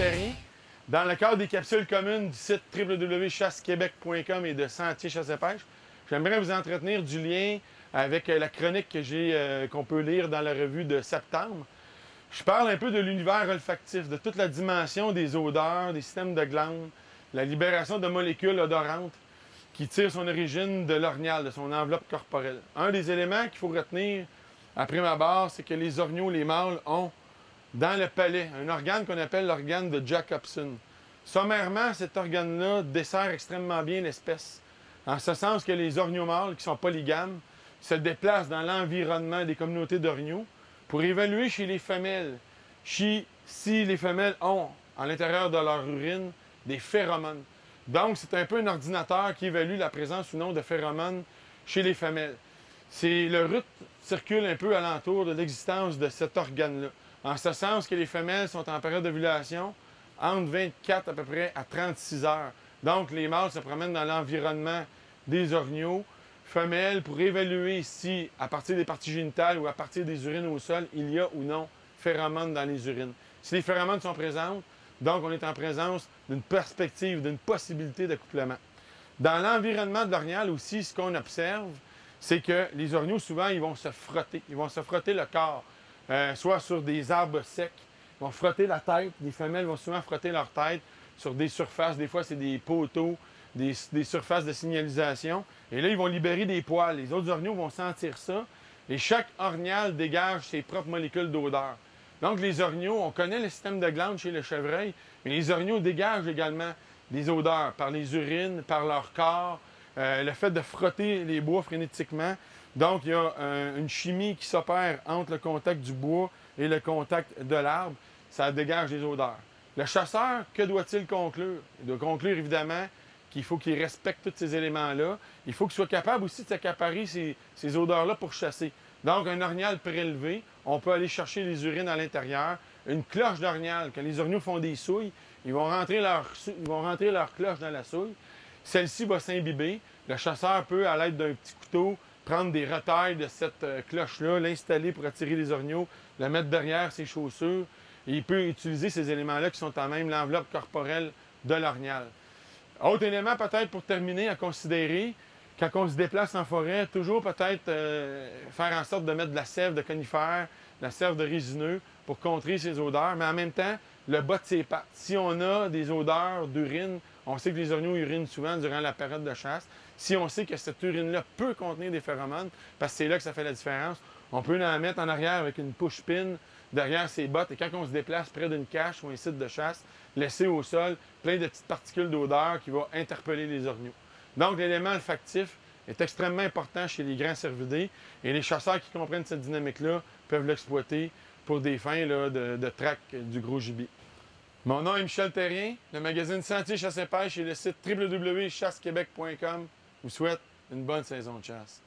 Terrien. Dans le cadre des capsules communes du site www.chassequebec.com et de Sentier Chasse et Pêche, j'aimerais vous entretenir du lien avec la chronique qu'on peut lire dans la revue de septembre. Je parle un peu de l'univers olfactif, de toute la dimension des odeurs, des systèmes de glandes, la libération de molécules odorantes qui tirent son origine de l'orignal, de son enveloppe corporelle. Un des éléments qu'il faut retenir après ma barre, c'est que les orignaux, les mâles, ont dans le palais un organe qu'on appelle l'organe de Jacobson. Sommairement, cet organe-là dessert extrêmement bien l'espèce, en ce sens que les orignaux mâles, qui sont polygames, se déplacent dans l'environnement des communautés d'orignaux pour évaluer chez les femelles si les femelles ont, à l'intérieur de leur urine, des phéromones. Donc, c'est un peu un ordinateur qui évalue la présence ou non de phéromones chez les femelles. Le rut circule un peu alentour de l'existence de cet organe-là, en ce sens que les femelles sont en période d'ovulation entre 24 à peu près à 36 heures. Donc, les mâles se promènent dans l'environnement des orignaux femelles pour évaluer si, à partir des parties génitales ou à partir des urines au sol, il y a ou non phéromones dans les urines. Si les phéromones sont présentes, donc on est en présence d'une perspective, d'une possibilité d'accouplement. Dans l'environnement de l'orignal aussi, ce qu'on observe, c'est que les orignaux, souvent, ils vont se frotter. Ils vont se frotter le corps, soit sur des arbres secs, ils vont frotter la tête. Les femelles vont souvent frotter leur tête sur des surfaces. Des fois, c'est des poteaux, des surfaces de signalisation. Et là, ils vont libérer des poils. Les autres orignaux vont sentir ça. Et chaque orignal dégage ses propres molécules d'odeur. Donc, les orignaux, on connaît le système de glandes chez le chevreuil, mais les orignaux dégagent également des odeurs par les urines, par leur corps, le fait de frotter les bois frénétiquement. Donc, il y a une chimie qui s'opère entre le contact du bois et le contact de l'arbre. Ça dégage des odeurs. Le chasseur, que doit-il conclure? Il doit conclure, évidemment, qu'il faut qu'il respecte tous ces éléments-là. Il faut qu'il soit capable aussi de s'accaparer ces odeurs-là pour chasser. Donc, un orignal prélevé, on peut aller chercher les urines à l'intérieur. Une cloche d'orignal, quand les orignaux font des souilles, ils vont rentrer leur cloche dans la souille. Celle-ci va s'imbiber. Le chasseur peut, à l'aide d'un petit couteau, prendre des retailles de cette cloche-là, l'installer pour attirer les orignaux, la mettre derrière ses chaussures. Et il peut utiliser ces éléments-là qui sont en même l'enveloppe corporelle de l'orignal. Autre élément peut-être pour terminer à considérer, quand on se déplace en forêt, toujours peut-être faire en sorte de mettre de la sève de conifère, de la sève de résineux pour contrer ces odeurs, mais en même temps, le bas de ses pattes. Si on a des odeurs d'urine, on sait que les orignaux urinent souvent durant la période de chasse. Si on sait que cette urine-là peut contenir des phéromones, parce que c'est là que ça fait la différence, on peut la mettre en arrière avec une push-pin derrière ses bottes et quand on se déplace près d'une cache ou un site de chasse, laisser au sol plein de petites particules d'odeur qui vont interpeller les orignaux. Donc, l'élément olfactif est extrêmement important chez les grands cervidés et les chasseurs qui comprennent cette dynamique-là peuvent l'exploiter pour des fins là, de traque du gros gibier. Mon nom est Michel Terrien. Le magazine Sentier Chasse et Pêche et le site www.chassequebec.com vous souhaite une bonne saison de chasse.